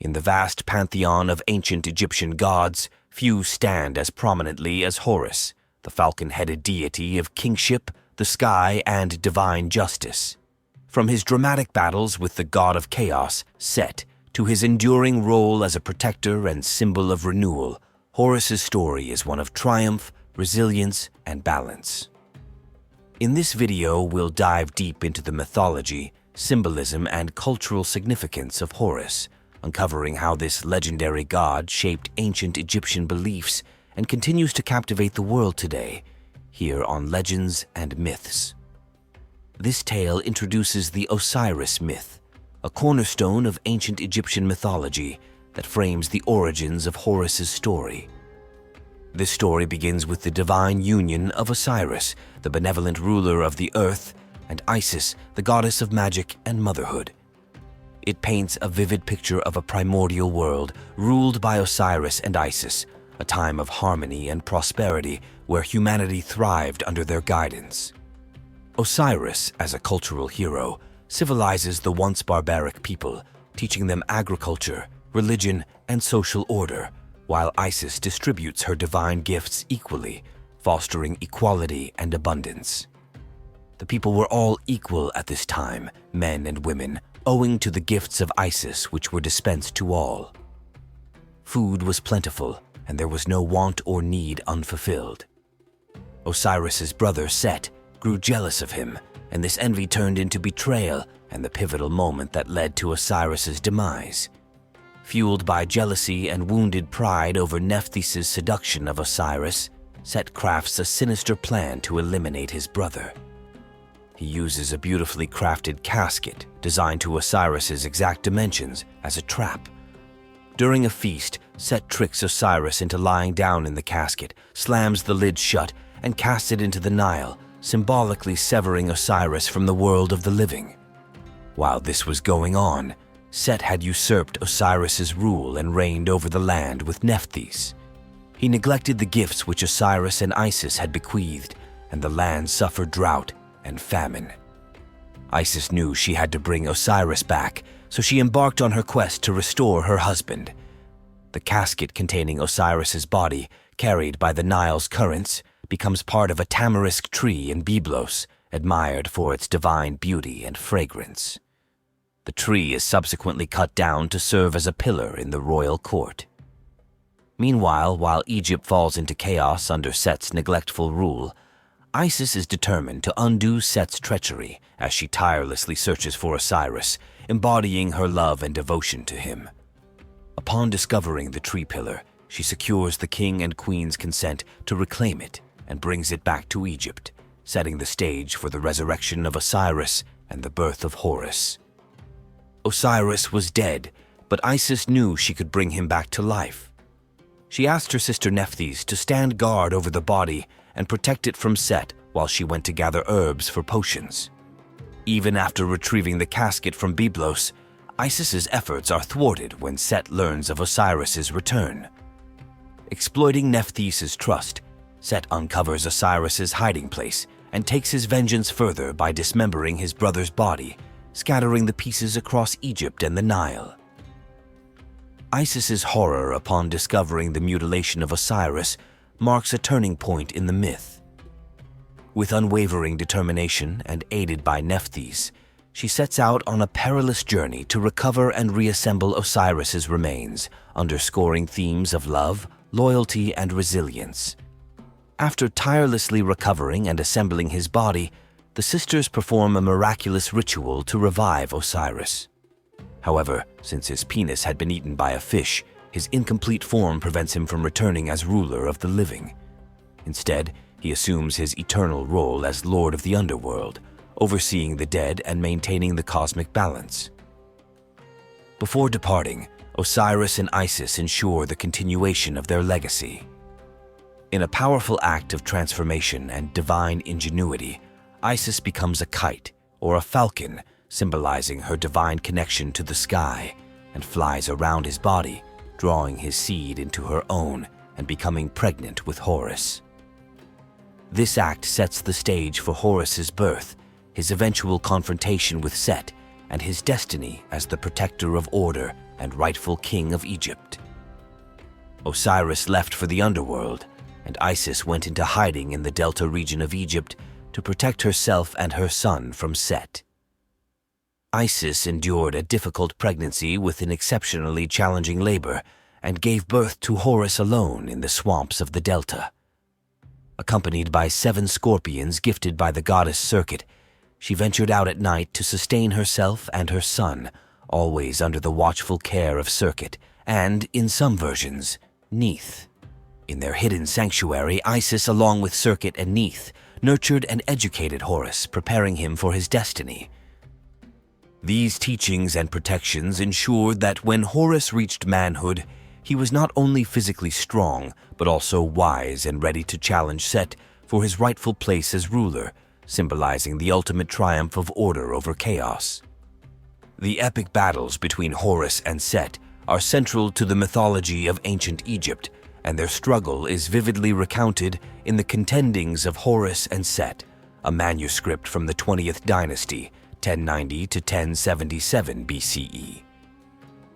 In the vast pantheon of ancient Egyptian gods, few stand as prominently as Horus, the falcon-headed deity of kingship, the sky, and divine justice. From his dramatic battles with the god of chaos, Set, to his enduring role as a protector and symbol of renewal, Horus's story is one of triumph, resilience, and balance. In this video, we'll dive deep into the mythology, symbolism, and cultural significance of Horus, uncovering how this legendary god shaped ancient Egyptian beliefs and continues to captivate the world today, here on Legends and Myths. This tale introduces the Osiris myth, a cornerstone of ancient Egyptian mythology that frames the origins of Horus's story. This story begins with the divine union of Osiris, the benevolent ruler of the earth, and Isis, the goddess of magic and motherhood. It paints a vivid picture of a primordial world ruled by Osiris and Isis, a time of harmony and prosperity where humanity thrived under their guidance. Osiris, as a cultural hero, civilizes the once barbaric people, teaching them agriculture, religion, and social order, while Isis distributes her divine gifts equally, fostering equality and abundance. The people were all equal at this time, men and women, owing to the gifts of Isis which were dispensed to all. Food was plentiful, and there was no want or need unfulfilled. Osiris's brother Set grew jealous of him, and this envy turned into betrayal and the pivotal moment that led to Osiris's demise. Fueled by jealousy and wounded pride over Nephthys' seduction of Osiris, Set crafts a sinister plan to eliminate his brother. He uses a beautifully crafted casket designed to Osiris's exact dimensions as a trap. During a feast, Set tricks Osiris into lying down in the casket, slams the lid shut, and casts it into the Nile, symbolically severing Osiris from the world of the living. While this was going on, Set had usurped Osiris's rule and reigned over the land with Nephthys. He neglected the gifts which Osiris and Isis had bequeathed, and the land suffered drought and famine. Isis knew she had to bring Osiris back, so she embarked on her quest to restore her husband. The casket containing Osiris's body, carried by the Nile's currents, becomes part of a tamarisk tree in Byblos, admired for its divine beauty and fragrance. The tree is subsequently cut down to serve as a pillar in the royal court. Meanwhile, while Egypt falls into chaos under Set's neglectful rule, Isis is determined to undo Set's treachery as she tirelessly searches for Osiris, embodying her love and devotion to him. Upon discovering the tree pillar, she secures the king and queen's consent to reclaim it and brings it back to Egypt, setting the stage for the resurrection of Osiris and the birth of Horus. Osiris was dead, but Isis knew she could bring him back to life. She asked her sister Nephthys to stand guard over the body and protect it from Set while she went to gather herbs for potions. Even after retrieving the casket from Byblos, Isis's efforts are thwarted when Set learns of Osiris's return. Exploiting Nephthys' trust, Set uncovers Osiris's hiding place and takes his vengeance further by dismembering his brother's body, scattering the pieces across Egypt and the Nile. Isis's horror upon discovering the mutilation of Osiris marks a turning point in the myth. With unwavering determination and aided by Nephthys, she sets out on a perilous journey to recover and reassemble Osiris's remains, underscoring themes of love, loyalty, and resilience. After tirelessly recovering and assembling his body, the sisters perform a miraculous ritual to revive Osiris. However, since his penis had been eaten by a fish, his incomplete form prevents him from returning as ruler of the living. Instead, he assumes his eternal role as Lord of the Underworld, overseeing the dead and maintaining the cosmic balance. Before departing, Osiris and Isis ensure the continuation of their legacy. In a powerful act of transformation and divine ingenuity, Isis becomes a kite, or a falcon, symbolizing her divine connection to the sky, and flies around his body, drawing his seed into her own and becoming pregnant with Horus. This act sets the stage for Horus's birth, his eventual confrontation with Set, and his destiny as the protector of order and rightful king of Egypt. Osiris left for the underworld, and Isis went into hiding in the delta region of Egypt to protect herself and her son from Set. Isis endured a difficult pregnancy with an exceptionally challenging labor and gave birth to Horus alone in the swamps of the delta. Accompanied by 7 scorpions gifted by the goddess Serket, she ventured out at night to sustain herself and her son, always under the watchful care of Serket and, in some versions, Neith. In their hidden sanctuary, Isis, along with Serket and Neith, nurtured and educated Horus, preparing him for his destiny. These teachings and protections ensured that when Horus reached manhood, he was not only physically strong, but also wise and ready to challenge Set for his rightful place as ruler, symbolizing the ultimate triumph of order over chaos. The epic battles between Horus and Set are central to the mythology of ancient Egypt, and their struggle is vividly recounted in the Contendings of Horus and Set, a manuscript from the 20th dynasty, 1090 to 1077 BCE.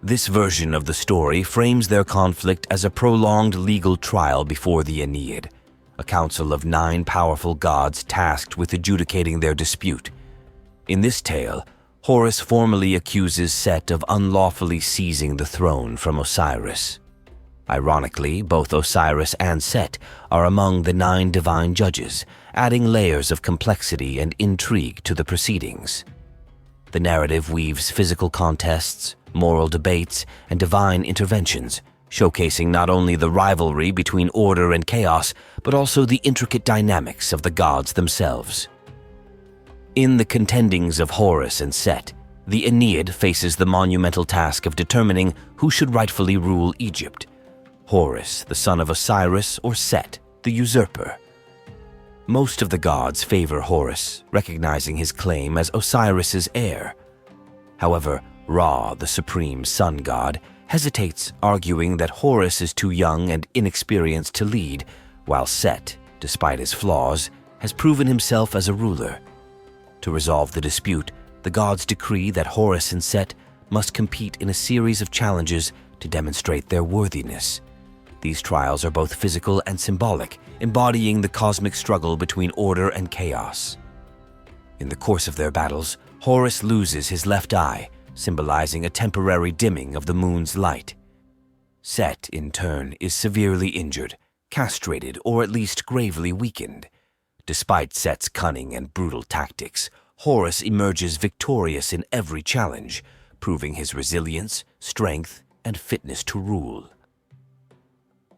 This version of the story frames their conflict as a prolonged legal trial before the Aeneid, a council of 9 powerful gods tasked with adjudicating their dispute. In this tale, Horus formally accuses Set of unlawfully seizing the throne from Osiris. Ironically, both Osiris and Set are among the 9 divine judges, adding layers of complexity and intrigue to the proceedings. The narrative weaves physical contests, moral debates, and divine interventions, showcasing not only the rivalry between order and chaos, but also the intricate dynamics of the gods themselves. In the Contendings of Horus and Set, the Aeneid faces the monumental task of determining who should rightfully rule Egypt: Horus, the son of Osiris, or Set, the usurper. Most of the gods favor Horus, recognizing his claim as Osiris's heir. However, Ra, the supreme sun god, hesitates, arguing that Horus is too young and inexperienced to lead, while Set, despite his flaws, has proven himself as a ruler. To resolve the dispute, the gods decree that Horus and Set must compete in a series of challenges to demonstrate their worthiness. These trials are both physical and symbolic, embodying the cosmic struggle between order and chaos. In the course of their battles, Horus loses his left eye, symbolizing a temporary dimming of the moon's light. Set, in turn, is severely injured, castrated, or at least gravely weakened. Despite Set's cunning and brutal tactics, Horus emerges victorious in every challenge, proving his resilience, strength, and fitness to rule.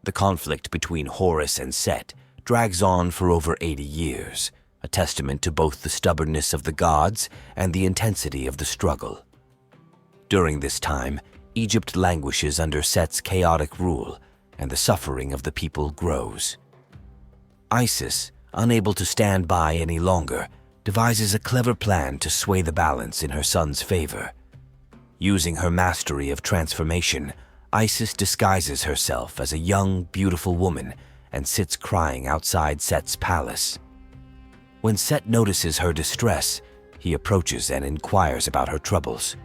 The conflict between Horus and Set drags on for over 80 years, a testament to both the stubbornness of the gods and the intensity of the struggle. During this time, Egypt languishes under Set's chaotic rule, and the suffering of the people grows. Isis, unable to stand by any longer, devises a clever plan to sway the balance in her son's favor. Using her mastery of transformation, Isis disguises herself as a young, beautiful woman and sits crying outside Set's palace. When Set notices her distress, he approaches and inquires about her troubles.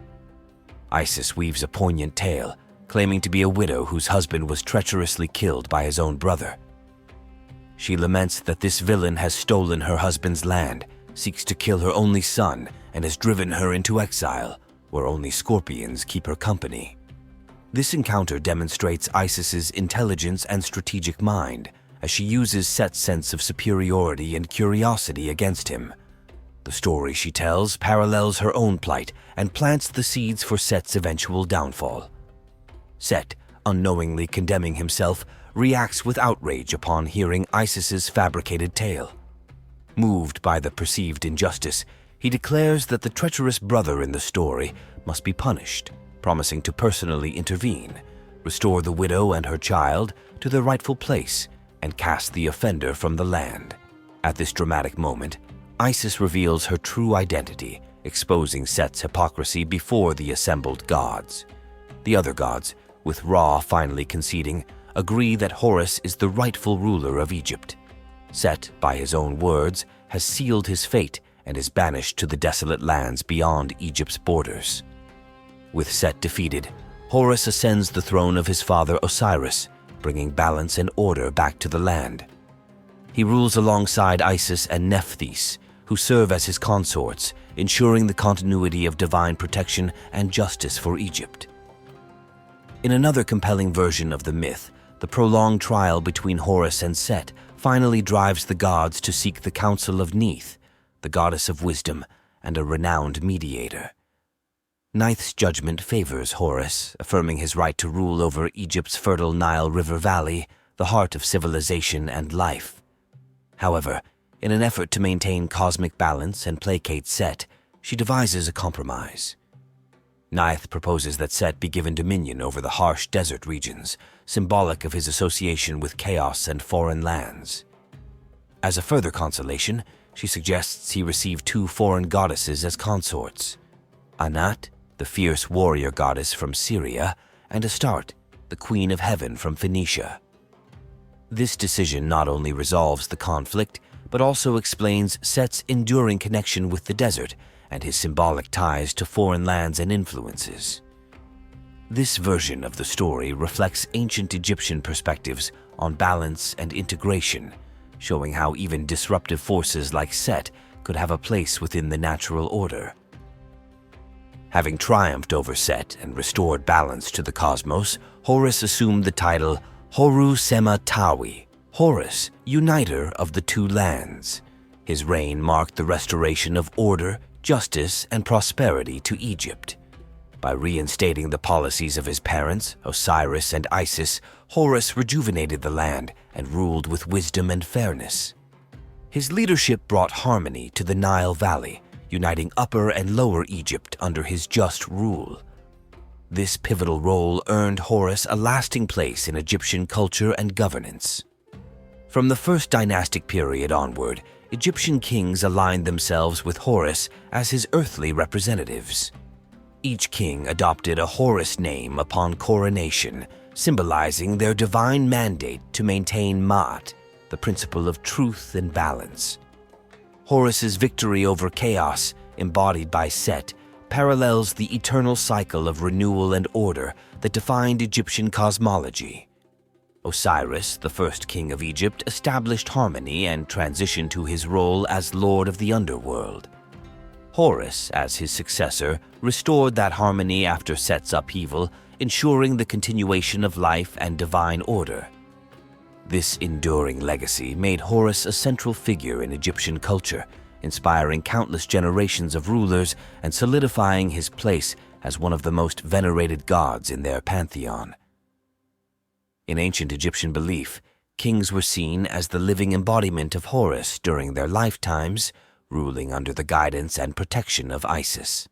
Isis weaves a poignant tale, claiming to be a widow whose husband was treacherously killed by his own brother. She laments that this villain has stolen her husband's land, seeks to kill her only son, and has driven her into exile, where only scorpions keep her company. This encounter demonstrates Isis's intelligence and strategic mind, as she uses Set's sense of superiority and curiosity against him. The story she tells parallels her own plight and plants the seeds for Set's eventual downfall. Set, unknowingly condemning himself, reacts with outrage upon hearing Isis's fabricated tale. Moved by the perceived injustice, he declares that the treacherous brother in the story must be punished, promising to personally intervene, restore the widow and her child to their rightful place, and cast the offender from the land. At this dramatic moment, Isis reveals her true identity, exposing Set's hypocrisy before the assembled gods. The other gods, with Ra finally conceding, agree that Horus is the rightful ruler of Egypt. Set, by his own words, has sealed his fate and is banished to the desolate lands beyond Egypt's borders. With Set defeated, Horus ascends the throne of his father Osiris, bringing balance and order back to the land. He rules alongside Isis and Nephthys, who serve as his consorts, ensuring the continuity of divine protection and justice for Egypt. In another compelling version of the myth, the prolonged trial between Horus and Set finally drives the gods to seek the counsel of Neith, the goddess of wisdom and a renowned mediator. Neith's judgment favors Horus, affirming his right to rule over Egypt's fertile Nile River Valley, the heart of civilization and life. However, in an effort to maintain cosmic balance and placate Set, she devises a compromise. Neith proposes that Set be given dominion over the harsh desert regions, symbolic of his association with chaos and foreign lands. As a further consolation, she suggests he receive 2 foreign goddesses as consorts: Anat, the fierce warrior goddess from Syria, and Astarte, the queen of heaven from Phoenicia. This decision not only resolves the conflict, but also explains Set's enduring connection with the desert and his symbolic ties to foreign lands and influences. This version of the story reflects ancient Egyptian perspectives on balance and integration, showing how even disruptive forces like Set could have a place within the natural order. Having triumphed over Set and restored balance to the cosmos, Horus assumed the title Horu Sema Tawi, Horus, uniter of the 2 lands. His reign marked the restoration of order, justice, and prosperity to Egypt. By reinstating the policies of his parents, Osiris and Isis, Horus rejuvenated the land and ruled with wisdom and fairness. His leadership brought harmony to the Nile Valley, uniting Upper and Lower Egypt under his just rule. This pivotal role earned Horus a lasting place in Egyptian culture and governance. From the first dynastic period onward, Egyptian kings aligned themselves with Horus as his earthly representatives. Each king adopted a Horus name upon coronation, symbolizing their divine mandate to maintain Ma'at, the principle of truth and balance. Horus's victory over chaos, embodied by Set, parallels the eternal cycle of renewal and order that defined Egyptian cosmology. Osiris, the first king of Egypt, established harmony and transitioned to his role as lord of the underworld. Horus, as his successor, restored that harmony after Set's upheaval, ensuring the continuation of life and divine order. This enduring legacy made Horus a central figure in Egyptian culture, inspiring countless generations of rulers and solidifying his place as one of the most venerated gods in their pantheon. In ancient Egyptian belief, kings were seen as the living embodiment of Horus during their lifetimes, ruling under the guidance and protection of Isis.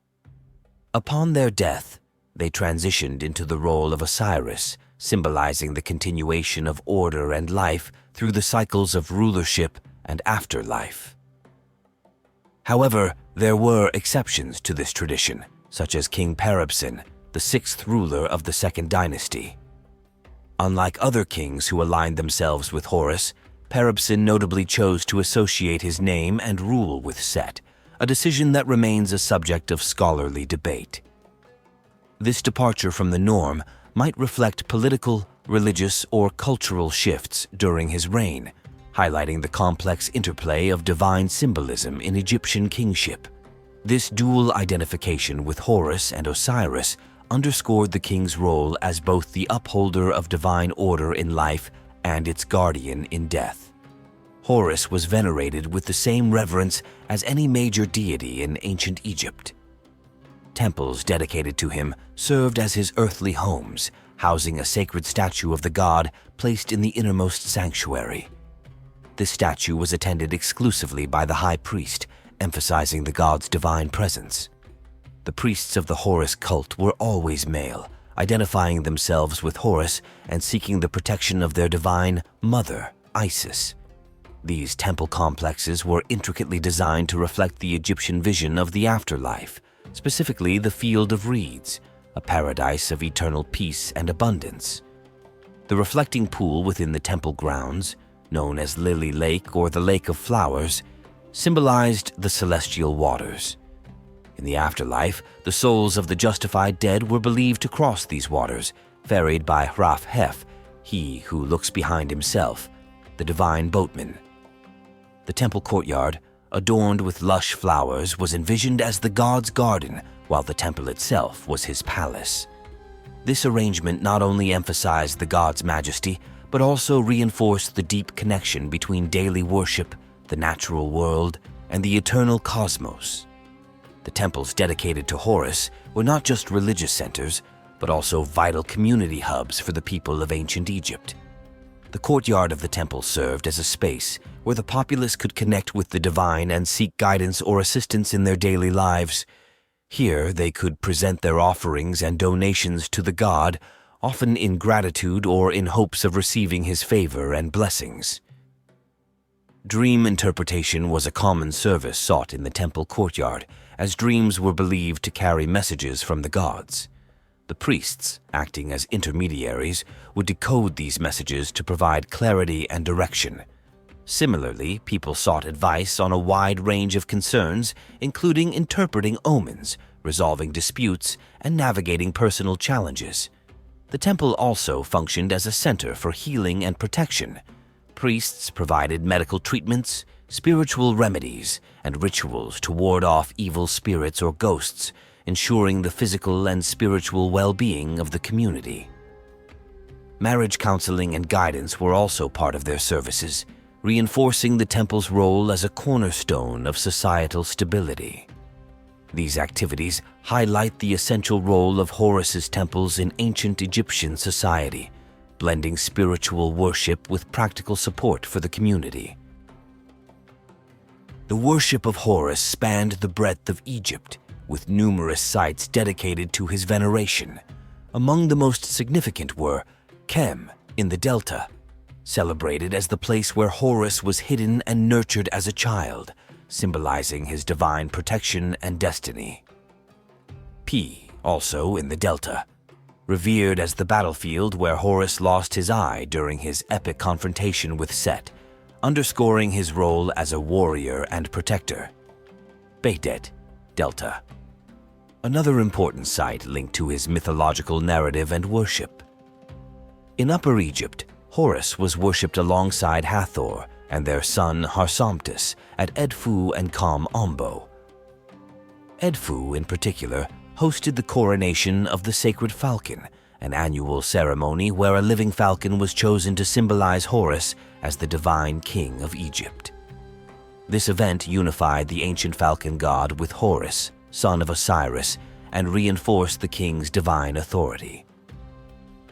Upon their death, they transitioned into the role of Osiris, symbolizing the continuation of order and life through the cycles of rulership and afterlife. However, there were exceptions to this tradition, such as King Peribsen, the 6th ruler of the 2nd dynasty. Unlike other kings who aligned themselves with Horus, Peribsen notably chose to associate his name and rule with Set, a decision that remains a subject of scholarly debate. This departure from the norm might reflect political, religious, or cultural shifts during his reign, highlighting the complex interplay of divine symbolism in Egyptian kingship. This dual identification with Horus and Osiris underscored the king's role as both the upholder of divine order in life and its guardian in death. Horus was venerated with the same reverence as any major deity in ancient Egypt. Temples dedicated to him served as his earthly homes, housing a sacred statue of the god placed in the innermost sanctuary. This statue was attended exclusively by the high priest, emphasizing the god's divine presence. The priests of the Horus cult were always male, identifying themselves with Horus and seeking the protection of their divine mother, Isis. These temple complexes were intricately designed to reflect the Egyptian vision of the afterlife, specifically the Field of Reeds, a paradise of eternal peace and abundance. The reflecting pool within the temple grounds, known as Lily Lake or the Lake of Flowers, symbolized the celestial waters. In the afterlife, the souls of the justified dead were believed to cross these waters, ferried by Hraf-Hef, he who looks behind himself, the divine boatman. The temple courtyard, adorned with lush flowers, was envisioned as the god's garden, while the temple itself was his palace. This arrangement not only emphasized the god's majesty, but also reinforced the deep connection between daily worship, the natural world, and the eternal cosmos. The temples dedicated to Horus were not just religious centers, but also vital community hubs for the people of ancient Egypt. The courtyard of the temple served as a space where the populace could connect with the divine and seek guidance or assistance in their daily lives. Here they could present their offerings and donations to the god, often in gratitude or in hopes of receiving his favor and blessings. Dream interpretation was a common service sought in the temple courtyard, as dreams were believed to carry messages from the gods. The priests, acting as intermediaries, would decode these messages to provide clarity and direction. Similarly, people sought advice on a wide range of concerns, including interpreting omens, resolving disputes, and navigating personal challenges. The temple also functioned as a center for healing and protection. Priests provided medical treatments, spiritual remedies, and rituals to ward off evil spirits or ghosts, ensuring the physical and spiritual well-being of the community. Marriage counseling and guidance were also part of their services, reinforcing the temple's role as a cornerstone of societal stability. These activities highlight the essential role of Horus's temples in ancient Egyptian society, blending spiritual worship with practical support for the community. The worship of Horus spanned the breadth of Egypt, with numerous sites dedicated to his veneration. Among the most significant were Kem in the Delta, celebrated as the place where Horus was hidden and nurtured as a child, symbolizing his divine protection and destiny. Pi, also in the Delta, revered as the battlefield where Horus lost his eye during his epic confrontation with Set, underscoring his role as a warrior and protector. Betet, Delta, another important site linked to his mythological narrative and worship. In Upper Egypt, Horus was worshipped alongside Hathor and their son Harsomptus at Edfu and Kam Ombo. Edfu, in particular, hosted the coronation of the sacred falcon, an annual ceremony where a living falcon was chosen to symbolize Horus as the divine king of Egypt. This event unified the ancient falcon god with Horus, son of Osiris, and reinforced the king's divine authority.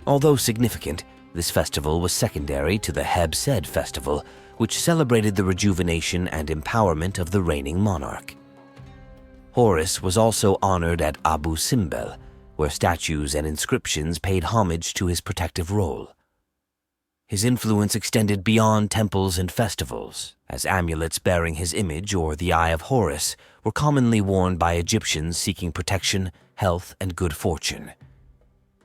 Although significant, this festival was secondary to the Heb-Sed festival, which celebrated the rejuvenation and empowerment of the reigning monarch. Horus was also honored at Abu Simbel, where statues and inscriptions paid homage to his protective role. His influence extended beyond temples and festivals, as amulets bearing his image or the Eye of Horus were commonly worn by Egyptians seeking protection, health, and good fortune.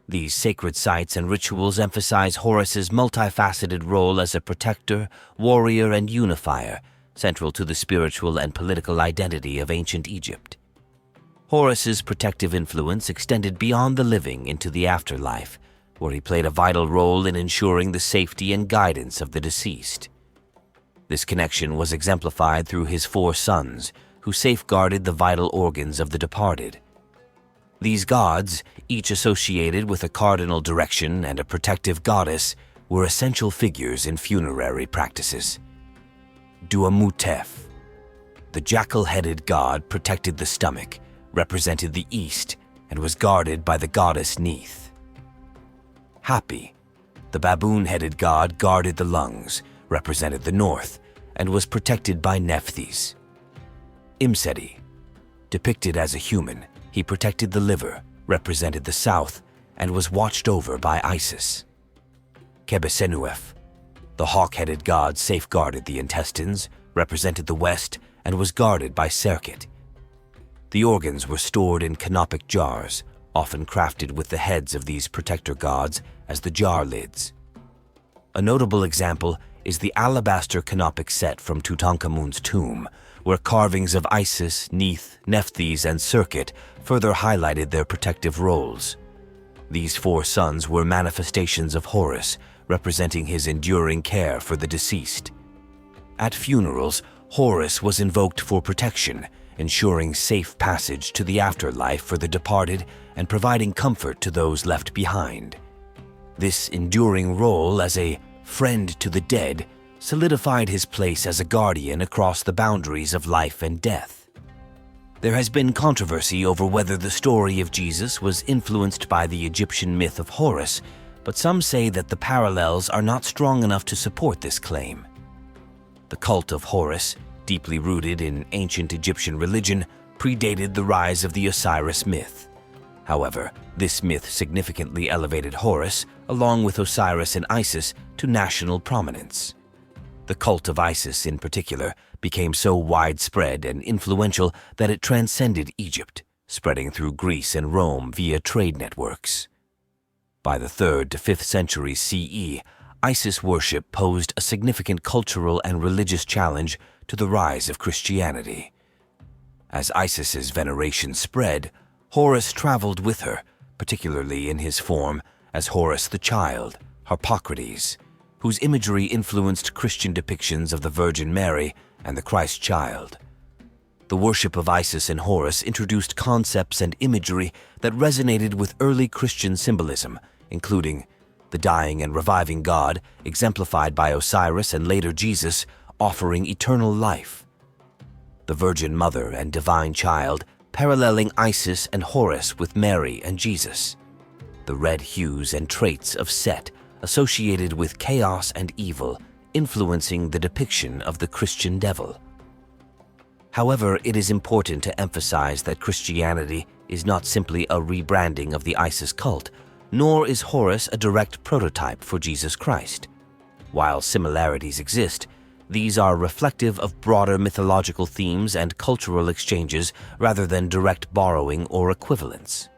These sacred sites and rituals emphasize Horus's multifaceted role as a protector, warrior, and unifier, central to the spiritual and political identity of ancient Egypt. Horus's protective influence extended beyond the living into the afterlife, where he played a vital role in ensuring the safety and guidance of the deceased. This connection was exemplified through his 4 sons, who safeguarded the vital organs of the departed. These gods, each associated with a cardinal direction and a protective goddess, were essential figures in funerary practices. Duamutef, the jackal-headed god, protected the stomach, represented the east, and was guarded by the goddess Neith. Hapi, the baboon-headed god, guarded the lungs, represented the north, and was protected by Nephthys. Imseti, depicted as a human, he protected the liver, represented the south, and was watched over by Isis. Kebesenuef, the hawk-headed god, safeguarded the intestines, represented the west, and was guarded by Serket. The organs were stored in canopic jars, often crafted with the heads of these protector gods as the jar lids. A notable example is the alabaster canopic set from Tutankhamun's tomb, where carvings of Isis, Neith, Nephthys, and Serket further highlighted their protective roles. These four sons were manifestations of Horus, representing his enduring care for the deceased. At funerals, Horus was invoked for protection, ensuring safe passage to the afterlife for the departed and providing comfort to those left behind. This enduring role as a friend to the dead solidified his place as a guardian across the boundaries of life and death. There has been controversy over whether the story of Jesus was influenced by the Egyptian myth of Horus, but some say that the parallels are not strong enough to support this claim. The cult of Horus, deeply rooted in ancient Egyptian religion, predated the rise of the Osiris myth. However, this myth significantly elevated Horus, along with Osiris and Isis, to national prominence. The cult of Isis, in particular, became so widespread and influential that it transcended Egypt, spreading through Greece and Rome via trade networks. By the 3rd to 5th centuries CE, Isis worship posed a significant cultural and religious challenge to the rise of Christianity. As Isis's veneration spread, Horus traveled with her, particularly in his form as Horus the Child, Harpocrates, whose imagery influenced Christian depictions of the Virgin Mary and the Christ child. The worship of Isis and Horus introduced concepts and imagery that resonated with early Christian symbolism, including the dying and reviving God, exemplified by Osiris and later Jesus, offering eternal life. The Virgin Mother and Divine Child, paralleling Isis and Horus with Mary and Jesus. The red hues and traits of Set, associated with chaos and evil, influencing the depiction of the Christian devil. However, it is important to emphasize that Christianity is not simply a rebranding of the Isis cult, nor is Horus a direct prototype for Jesus Christ. While similarities exist, these are reflective of broader mythological themes and cultural exchanges rather than direct borrowing or equivalence.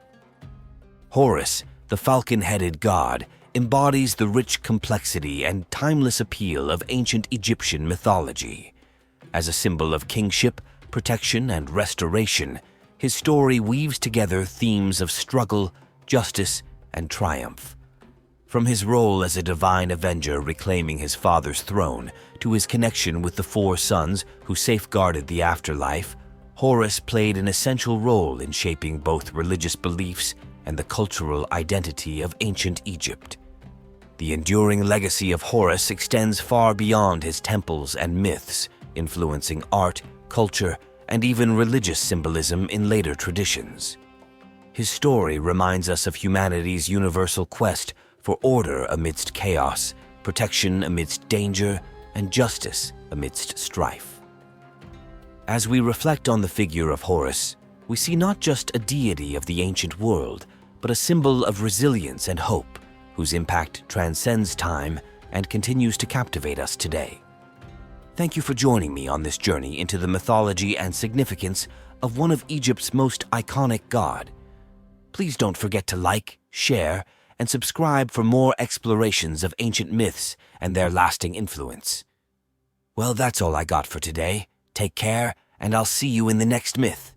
Horus, the falcon-headed god, embodies the rich complexity and timeless appeal of ancient Egyptian mythology. As a symbol of kingship, protection, and restoration, his story weaves together themes of struggle, justice, and triumph. From his role as a divine avenger reclaiming his father's throne to his connection with the four sons who safeguarded the afterlife, Horus played an essential role in shaping both religious beliefs and the cultural identity of ancient Egypt. The enduring legacy of Horus extends far beyond his temples and myths, influencing art, culture, and even religious symbolism in later traditions. His story reminds us of humanity's universal quest for order amidst chaos, protection amidst danger, and justice amidst strife. As we reflect on the figure of Horus, we see not just a deity of the ancient world, but a symbol of resilience and hope, whose impact transcends time and continues to captivate us today. Thank you for joining me on this journey into the mythology and significance of one of Egypt's most iconic god. Please don't forget to like, share, and subscribe for more explorations of ancient myths and their lasting influence. Well, that's all I got for today. Take care, and I'll see you in the next myth.